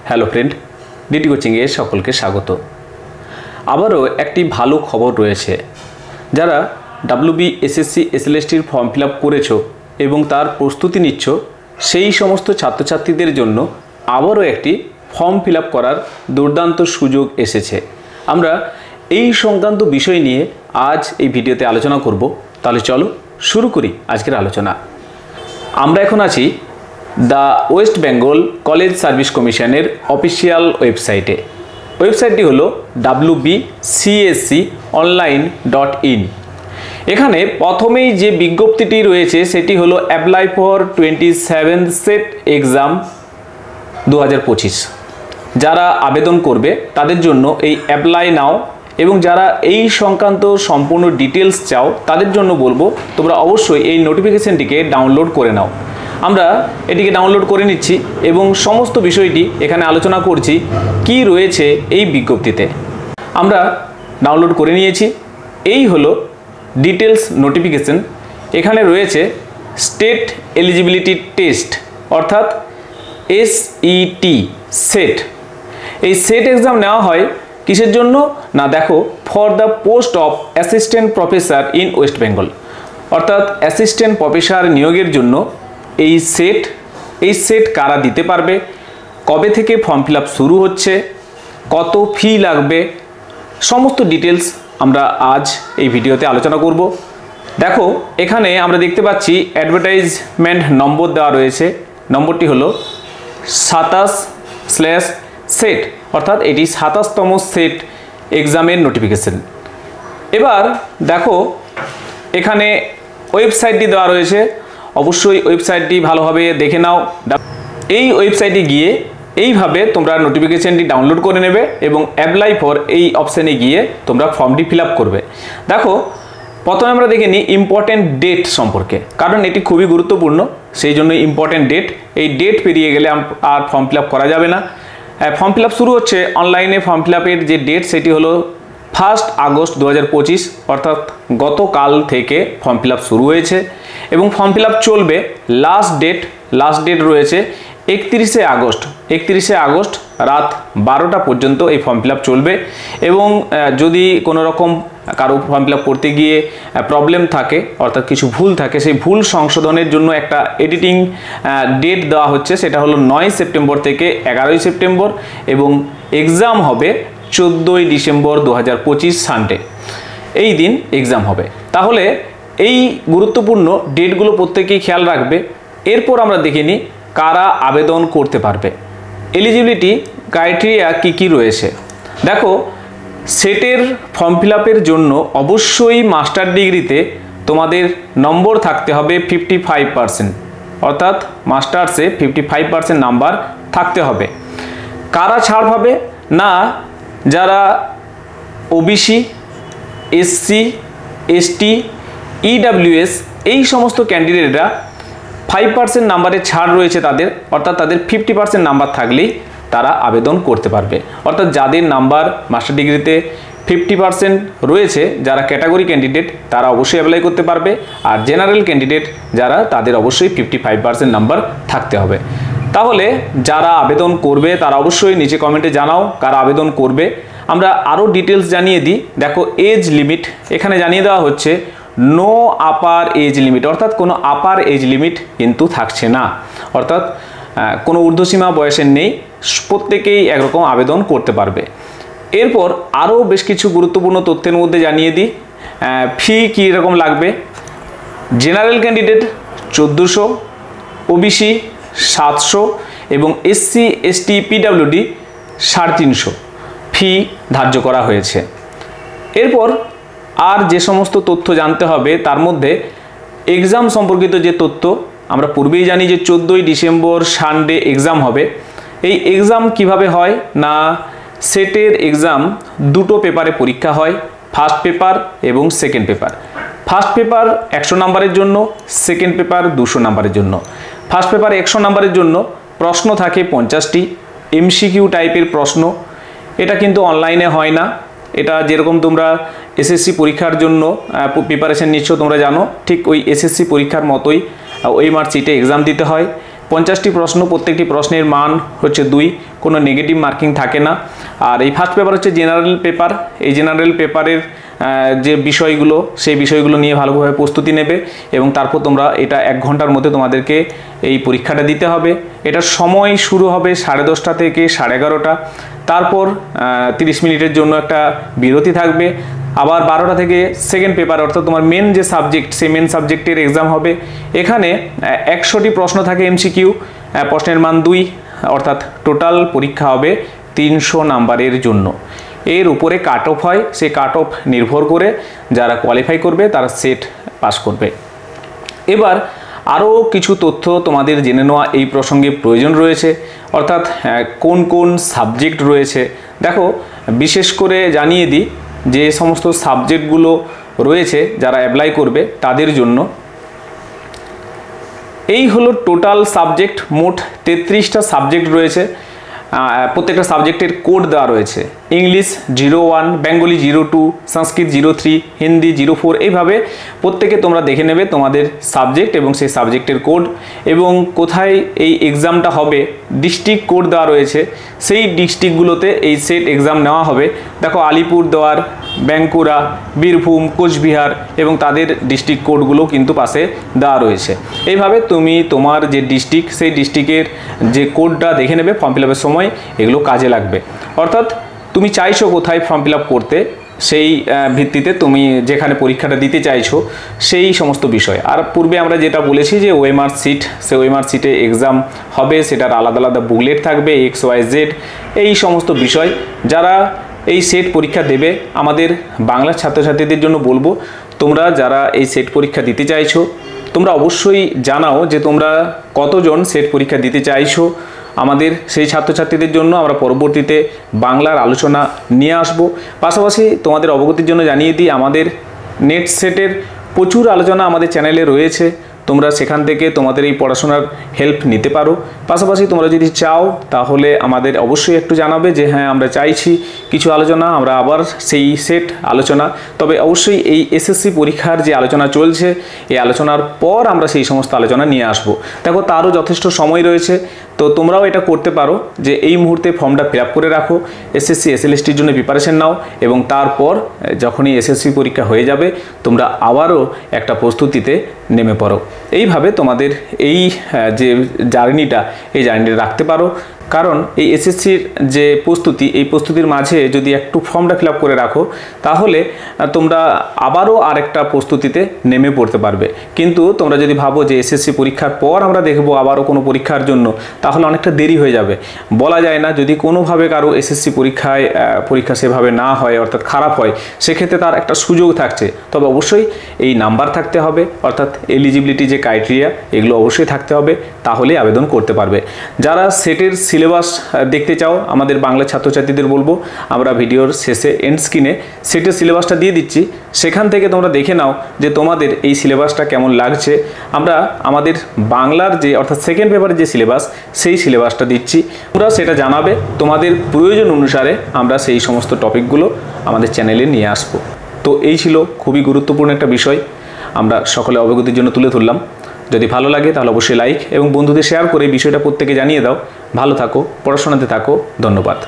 Hello friend, DT কোচিংয়ে সকলকে স্বাগত। আবারও একটি ভালো খবর রয়েছে। যারা ডাব্লিউবি এসএসসি এসএলএসটির ফর্ম ফিল আপ করেছো এবং তার প্রস্তুতি নিচ্ছ, সেই সমস্ত ছাত্রছাত্রীদের জন্য আবারও একটি ফর্ম ফিল আপ করার দুর্দান্ত সুযোগ এসেছে। আমরা এই সংক্রান্ত বিষয় নিয়ে আজ এই ভিডিওতে আলোচনা করব। তাহলে চলো শুরু করি আজকের আলোচনা। আমরা এখন আছি the West Bengal college service কমিশনের অফিসিয়াল ওয়েবসাইটে। ওয়েবসাইটটি হলো wbcsconline.in। এখানে প্রথমেই যে বিজ্ঞপ্তিটি রয়েছে সেটি হলো অ্যাপ্লাই ফর 27 সেট এক্সাম 2025। যারা আবেদন করবে তাদের জন্য এই অ্যাপ্লাই নাও, এবং যারা এই সংক্রান্ত সম্পূর্ণ ডিটেলস চাও তাদের জন্য বলবো তোমরা অবশ্যই এই নোটিফিকেশনটিকে ডাউনলোড করে নাও। আমরা এটিকে ডাউনলোড করে নিচ্ছি এবং সমস্ত বিষয়টি এখানে আলোচনা করছি কি রয়েছে এই বিজ্ঞপ্তিতে। আমরা ডাউনলোড করে নিয়েছি। এই হলো ডিটেলস নোটিফিকেশন। এখানে রয়েছে স্টেট এলিজিবিলিটি টেস্ট অর্থাৎ SET সেট। এই সেট এক্সাম নেওয়া হয় কিসের জন্য না, দেখো, for the post of assistant professor in West Bengal, অর্থাৎ অ্যাসিস্ট্যান্ট প্রফেসর নিয়োগের জন্য এই সেট কারা দিতে পারবে, কবে থেকে ফর্ম ফিল আপ শুরু হচ্ছে, কত ফি লাগবে, সমস্ত ডিটেলস আমরা আজ এই ভিডিওতে আলোচনা করব। দেখো, এখানে আমরা দেখতে পাচ্ছি অ্যাডভার্টাইজমেন্ট নম্বর দেওয়া রয়েছে। নম্বরটি হলো 27/সেট, অর্থাৎ এটি 27তম সেট এক্সামের নোটিফিকেশন। এবার দেখো, এখানে ওয়েবসাইটটি দেওয়া রয়েছে। অবশ্যই ওয়েবসাইটটি ভালোভাবে দেখে নাও। এই ওয়েবসাইটে গিয়ে এইভাবে তোমরা নোটিফিকেশনটি ডাউনলোড করে নেবে এবং অ্যাপ্লাই ফর এই অপশানে গিয়ে তোমরা ফর্মটি ফিল আপ করবে। দেখো, প্রথমে আমরা দেখে নিই ইম্পর্টেন্ট ডেট সম্পর্কে, কারণ এটি খুবই গুরুত্বপূর্ণ, সেই জন্য ইম্পর্টেন্ট ডেট। এই ডেট পেরিয়ে গেলে আর ফর্ম ফিল আপ করা যাবে না। ফর্ম ফিল আপ শুরু হচ্ছে অনলাইনে। ফর্ম ফিল আপের যে ডেট সেটি হলো 1 আগস্ট 2025, অর্থাৎ গতকাল থেকে ফর্ম ফিল আপ শুরু হয়েছে এবং ফর্ম ফিল আপ চলবে। লাস্ট ডেট রয়েছে 31 আগস্ট রাত 12টা পর্যন্ত এই ফর্ম ফিল আপ চলবে। এবং যদি কোনো রকম কারো ফর্ম ফিল আপ করতে গিয়ে প্রবলেম থাকে, অর্থাৎ কিছু ভুল থাকে, সেই ভুল সংশোধনের জন্য একটা এডিটিং ডেট দেওয়া হচ্ছে, সেটা হলো 9 সেপ্টেম্বর থেকে 11 সেপ্টেম্বর, এবং এক্সাম হবে 14 ডিসেম্বর 2025 সানডে। এই দিন এক্সাম হবে। তাহলে এই গুরুত্বপূর্ণ ডেটগুলো প্রত্যেকেই খেয়াল রাখবে। এরপর আমরা দেখে নিই কারা আবেদন করতে পারবে। এলিজিবিলিটি ক্রাইটেরিয়া কি রয়েছে। দেখো, সেটের ফর্ম ফিল আপের জন্য অবশ্যই মাস্টার ডিগ্রিতে তোমাদের নম্বর থাকতে হবে 55%, অর্থাৎ মাস্টার্সে 55% নাম্বার থাকতে হবে। কারা ছাড় পাবে না, যারা OBC, SC, ST, EWS এই সমস্ত ক্যান্ডিডেটরা 5% নাম্বারে ছাড় রয়েছে তাদের, অর্থাৎ তাদের 50% নাম্বার থাকলেই তারা আবেদন করতে পারবে। অর্থাৎ যাদের নাম্বার মাস্টার ডিগ্রিতে 50% রয়েছে, যারা ক্যাটাগরি ক্যান্ডিডেট, তারা অবশ্যই অ্যাপ্লাই করতে পারবে। আর জেনারেল ক্যান্ডিডেট যারা, তাদের অবশ্যই 55% নাম্বার থাকতে হবে। তাহলে যারা আবেদন করবে তারা অবশ্যই নিচে কমেন্টে জানাও কারা আবেদন করবে। আমরা আরও ডিটেলস জানিয়ে দিই। দেখো, এজ লিমিট এখানে জানিয়ে দেওয়া হচ্ছে নো আপার এজ লিমিট, অর্থাৎ কোনো আপার এজ লিমিট কিন্তু থাকছে না, অর্থাৎ কোনো ঊর্ধ্বসীমা বয়সের নেই, প্রত্যেকেই একরকম আবেদন করতে পারবে। এরপর আরও বেশ কিছু গুরুত্বপূর্ণ তথ্যের মধ্যে জানিয়ে দিই ফি কী রকম লাগবে। জেনারেল ক্যান্ডিডেট 1400, OBC 700 এবং SC, ST, PWD 350 ফি ধার্য করা হয়েছে। এরপর আর যে সমস্ত তথ্য জানতে হবে তার মধ্যে এক্সাম সম্পর্কিত যে তথ্য, আমরা পূর্বেই জানি যে 14 ডিসেম্বর সানডে এক্সাম হবে। এই এক্সাম কিভাবে হয় না, সেটের এক্সাম দুটো পেপারে পরীক্ষা হয়, ফার্স্ট পেপার এবং সেকেন্ড পেপার। ফার্স্ট পেপার 100 নাম্বারের জন্য, সেকেন্ড পেপার 200 নাম্বারের জন্য। ফার্স্ট পেপার 100 নাম্বারের জন্য প্রশ্ন থাকে 50টি, MCQ টাইপের প্রশ্ন। এটা কিন্তু অনলাইনে হয় না, এটা যেরকম তোমরা এসএসসি পরীক্ষার জন্য প্রিপারেশন নিচ্ছ তোমরা জানো, ঠিক ওই এসএসসি পরীক্ষার মতোই ওই মার্কশিটে এক্সাম দিতে হয়। 50টি প্রশ্ন, প্রত্যেকটি প্রশ্নের মান হচ্ছে 2, কোনো নেগেটিভ মার্কিং থাকে না। আর এই ফার্স্ট পেপার হচ্ছে জেনারেল পেপার। এই জেনারেল পেপারের যে বিষয়গুলো, সেই বিষয়গুলো নিয়ে ভালোভাবে প্রস্তুতি নেবে এবং তারপর তোমরা এটা 1 ঘন্টার মধ্যে তোমাদেরকে এই পরীক্ষাটা দিতে হবে। এটার সময় শুরু হবে 10:30 থেকে 11:30, তারপর 30 মিনিটের জন্য একটা বিরতি থাকবে। আবার 12টা থেকে সেকেন্ড পেপার, অর্থাৎ তোমার মেন যে সাবজেক্ট, সেই মেন সাবজেক্টের এক্সাম হবে। এখানে 100টি প্রশ্ন থাকে এমসিকিউ, প্রশ্নের মান 2, অর্থাৎ টোটাল পরীক্ষা হবে 300 নাম্বারের জন্য। এর উপরে কাট অফ হয়, সেই কাট অফ নির্ভর করে যারা কোয়ালিফাই করবে তারা সেট পাস করবে। এবার আরও কিছু তথ্য তোমাদের জেনে নেওয়া এই প্রসঙ্গে প্রয়োজন রয়েছে, অর্থাৎ কোন কোন সাবজেক্ট রয়েছে। দেখো, বিশেষ করে জানিয়ে দিই যে সমস্ত সাবজেক্টগুলো রয়েছে যারা অ্যাপ্লাই করবে তাদের জন্য। এই হলো টোটাল সাবজেক্ট, মোট 33টা সাবজেক্ট রয়েছে। প্রত্যেকটা সাবজেক্টের কোড দেওয়া রয়েছে। ইংলিশ 01, বেঙ্গলি 02, সংস্কৃত 03, হিন্দি 04, এইভাবে প্রত্যেকে তোমরা দেখে নেবে তোমাদের সাবজেক্ট এবং সেই সাবজেক্টের কোড এবং কোথায় এই এক্সামটা হবে ডিস্ট্রিক্ট কোড দেওয়া রয়েছে। সেই ডিস্ট্রিক্টগুলোতে এই সেট এক্সাম নেওয়া হবে। দেখো, আলিপুরদুয়ার, বাঁকুড়া, বীরভূম, কোচবিহার এবং তাদের ডিস্ট্রিক্ট কোডগুলো কিন্তু পাশে দেওয়া রয়েছে। এইভাবে তুমি তোমার যে ডিস্ট্রিক্ট, সেই ডিস্ট্রিক্টের যে কোডটা দেখে নেবে ফর্ম ফিল আপের সময়, এগুলো কাজে লাগবে। অর্থাৎ তুমি চাইছো কোথায় ফর্ম ফিল আপ করতে, সেই ভিত্তিতে তুমি যেখানে পরীক্ষাটা দিতে চাইছো সেই সমস্ত বিষয়। আর পূর্বে আমরা যেটা বলেছি যে ওএমআর সিট, সেই ওএমআর সিটে এক্সাম হবে, সেটার আলাদা আলাদা বুকলেট থাকবে, XYZ এই সমস্ত বিষয়। যারা এই সেট পরীক্ষা দেবে, আমাদের বাংলার ছাত্রছাত্রীদের জন্য বলবো, তোমরা যারা এই সেট পরীক্ষা দিতে চাইছো তোমরা অবশ্যই জানাও যে তোমরা কতজন সেট পরীক্ষা দিতে চাইছো। আমাদের সেই ছাত্রছাত্রীদের জন্য আমরা পরবর্তীতে বাংলার আলোচনা নিয়ে আসব। পাশাপাশি তোমাদের অবগতির জন্য জানিয়ে দিই, আমাদের নেট সেটের প্রচুর আলোচনা আমাদের চ্যানেলে রয়েছে, তোমরা সেখান থেকে তোমাদের এই পড়াশোনার হেল্প নিতে পারো। পাশাপাশি তোমরা যদি চাও তাহলে আমাদের অবশ্যই একটু জানাবে যে হ্যাঁ আমরা চাইছি কিছু আলোচনা, আমরা আবার সেই সেট আলোচনা। তবে অবশ্যই এই এসএসসি পরীক্ষার যে আলোচনা চলছে, এই আলোচনার পর আমরা সেই সমস্ত আলোচনা নিয়ে আসব। দেখো, তারও যথেষ্ট সময় রয়েছে, তো তোমরাও এটা করতে পারো যে এই মুহূর্তে ফর্মটা ফিল আপ করে রাখো, এসএসসি এসএলএসটির জন্য প্রিপারেশন নাও এবং তারপর যখনই এসএসসি পরীক্ষা হয়ে যাবে তোমরা আবারও একটা প্রস্তুতিতে নেমে পড়ো। এইভাবে তোমাদের এই যে জার্নিটা, এই জার্নিটা রাখতে পারো। কারণ এই এসএসসির যে প্রস্তুতি, এই প্রস্তুতির মাঝে যদি একটু ফর্মটা ফিল আপ করে রাখো তাহলে তোমরা আবারও আরেকটা প্রস্তুতিতে নেমে পড়তে পারবে। কিন্তু তোমরা যদি ভাবো যে এসএসসি পরীক্ষার পর আমরা দেখবো আবারও কোনো পরীক্ষার জন্য, তাহলে অনেকটা দেরি হয়ে যাবে। বলা যায় না, যদি কোনোভাবে কারো এসএসসি পরীক্ষা সেভাবে না হয়, অর্থাৎ খারাপ হয়, সেক্ষেত্রে তার একটা সুযোগ থাকছে। তবে অবশ্যই এই নাম্বার থাকতে হবে, অর্থাৎ এলিজিবিলিটি যে ক্রাইটেরিয়া, এগুলো অবশ্যই থাকতে হবে, তাহলে আবেদন করতে পারবে। যারা সেটের সিলেবাস দেখতে চাও, আমাদের বাংলা ছাত্রছাত্রীদের বলবো, আমরা ভিডিওর শেষে এন্ড স্ক্রিনে সেটের সিলেবাসটা দিয়ে দিচ্ছি, সেখান থেকে তোমরা দেখে নাও যে তোমাদের এই সিলেবাসটা কেমন লাগছে। আমরা আমাদের বাংলার যে অর্থাৎ সেকেন্ড পেপারের যে সিলেবাস, সেই সিলেবাসটা দিচ্ছি, তোমরা সেটা জানাবে। তোমাদের প্রয়োজন অনুসারে আমরা সেই সমস্ত টপিকগুলো আমাদের চ্যানেলে নিয়ে আসবো। তো এই ছিল খুবই গুরুত্বপূর্ণ একটা বিষয়, আমরা সকলে অবগতির জন্য তুলে ধরলাম। যদি ভালো লাগে তাহলে অবশ্যই লাইক এবং বন্ধুদের শেয়ার করে এই বিষয়টা প্রত্যেকে জানিয়ে দাও। ভালো থাকো, পড়াশোনাতে থাকো, ধন্যবাদ।